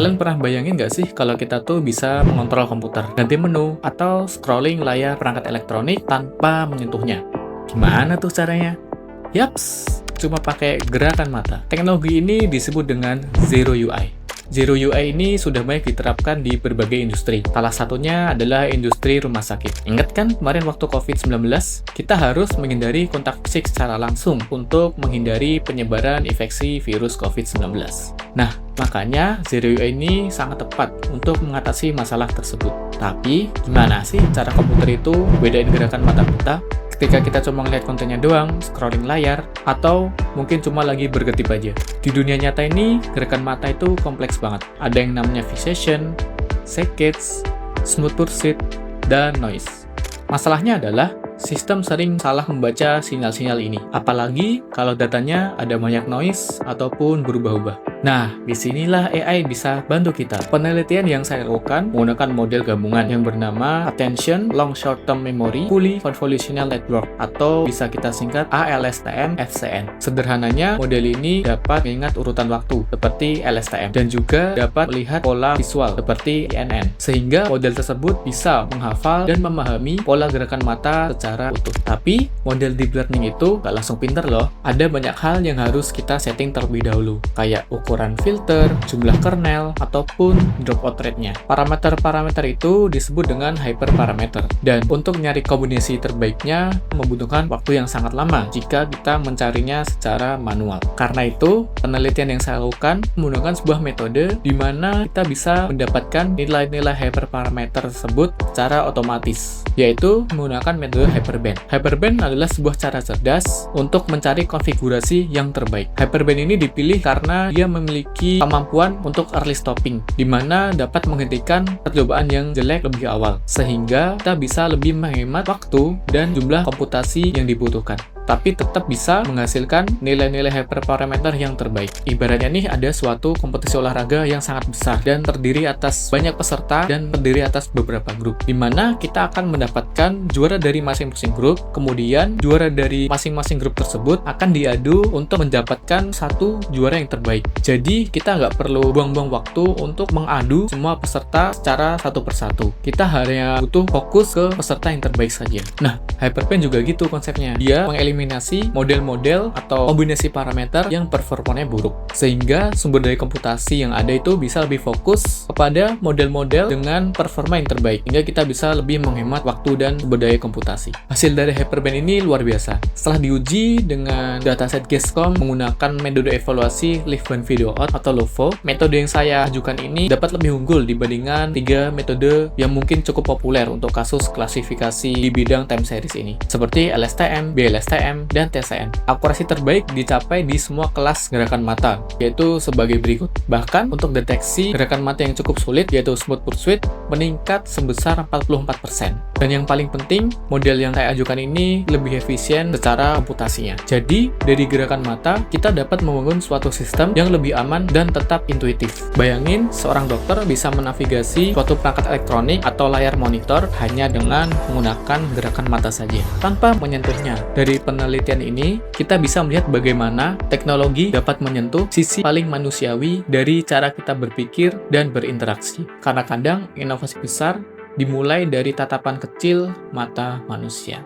Kalian pernah bayangin nggak sih kalau kita tuh bisa mengontrol komputer, ganti menu, atau scrolling layar perangkat elektronik tanpa menyentuhnya? Gimana tuh caranya? Yaps, cuma pakai gerakan mata. Teknologi ini disebut dengan Zero UI. Zero UI ini sudah banyak diterapkan di berbagai industri. Salah satunya adalah industri rumah sakit. Ingat kan kemarin waktu COVID-19? Kita harus menghindari kontak fisik secara langsung untuk menghindari penyebaran infeksi virus COVID-19. Nah, makanya Zero UI ini sangat tepat untuk mengatasi masalah tersebut. Tapi, gimana sih cara komputer itu bedain gerakan mata kita? Ketika kita cuma ngeliat kontennya doang, scrolling layar, atau mungkin cuma lagi berkedip aja. Di dunia nyata ini, gerakan mata itu kompleks banget. Ada yang namanya fixation, saccades, smooth pursuit, dan noise. Masalahnya adalah, sistem sering salah membaca sinyal-sinyal ini. Apalagi kalau datanya ada banyak noise ataupun berubah-ubah. Nah, disinilah AI bisa bantu kita. Penelitian yang saya lakukan menggunakan model gabungan yang bernama Attention Long Short Term Memory Fully Convolutional Network, atau bisa kita singkat ALSTM-FCN. Sederhananya, model ini dapat mengingat urutan waktu seperti LSTM dan juga dapat melihat pola visual seperti INN. Sehingga model tersebut bisa menghafal dan memahami pola gerakan mata secara utuh. Tapi, model deep learning itu gak langsung pinter loh. Ada banyak hal yang harus kita setting terlebih dahulu, kayak ukuran filter, jumlah kernel, ataupun dropout rate-nya. Parameter-parameter itu disebut dengan hyperparameter. Dan untuk nyari kombinasi terbaiknya membutuhkan waktu yang sangat lama jika kita mencarinya secara manual. Karena itu, penelitian yang saya lakukan menggunakan sebuah metode di mana kita bisa mendapatkan nilai-nilai hyperparameter tersebut secara otomatis, yaitu menggunakan metode Hyperband. Hyperband adalah sebuah cara cerdas untuk mencari konfigurasi yang terbaik. Hyperband ini dipilih karena dia memiliki kemampuan untuk early stopping, di mana dapat menghentikan percobaan yang jelek lebih awal, sehingga kita bisa lebih menghemat waktu dan jumlah komputasi yang dibutuhkan, tapi tetap bisa menghasilkan nilai-nilai hyperparameter yang terbaik. Ibaratnya nih ada suatu kompetisi olahraga yang sangat besar dan terdiri atas banyak peserta dan terdiri atas beberapa grup, di mana kita akan mendapatkan juara dari masing-masing grup, kemudian juara dari masing-masing grup tersebut akan diadu untuk mendapatkan satu juara yang terbaik. Jadi kita nggak perlu buang-buang waktu untuk mengadu semua peserta secara satu persatu. Kita hanya butuh fokus ke peserta yang terbaik saja. Nah, Hyperband juga gitu konsepnya. Dia mengeliminasi model-model atau kombinasi parameter yang performanya buruk, sehingga sumber daya komputasi yang ada itu bisa lebih fokus kepada model-model dengan performa yang terbaik, hingga kita bisa lebih menghemat waktu dan sumber daya komputasi. Hasil dari Hyperband ini luar biasa. Setelah diuji dengan dataset Gescom menggunakan metode evaluasi Live One Video Out atau LOVO, metode yang saya ajukan ini dapat lebih unggul dibandingkan 3 metode yang mungkin cukup populer untuk kasus klasifikasi di bidang time series ini, seperti LSTM, BLSTM, dan TCN. Akurasi terbaik dicapai di semua kelas gerakan mata, yaitu sebagai berikut. Bahkan untuk deteksi gerakan mata yang cukup sulit, yaitu smooth pursuit, meningkat sebesar 44%. Dan yang paling penting, model yang saya ajukan ini lebih efisien secara komputasinya. Jadi, dari gerakan mata, kita dapat membangun suatu sistem yang lebih aman dan tetap intuitif. Bayangin, seorang dokter bisa menavigasi suatu perangkat elektronik atau layar monitor hanya dengan menggunakan gerakan mata saja, tanpa menyentuhnya. Dari penelitian ini, kita bisa melihat bagaimana teknologi dapat menyentuh sisi paling manusiawi dari cara kita berpikir dan berinteraksi. Karena kadang inovasi besar dimulai dari tatapan kecil mata manusia.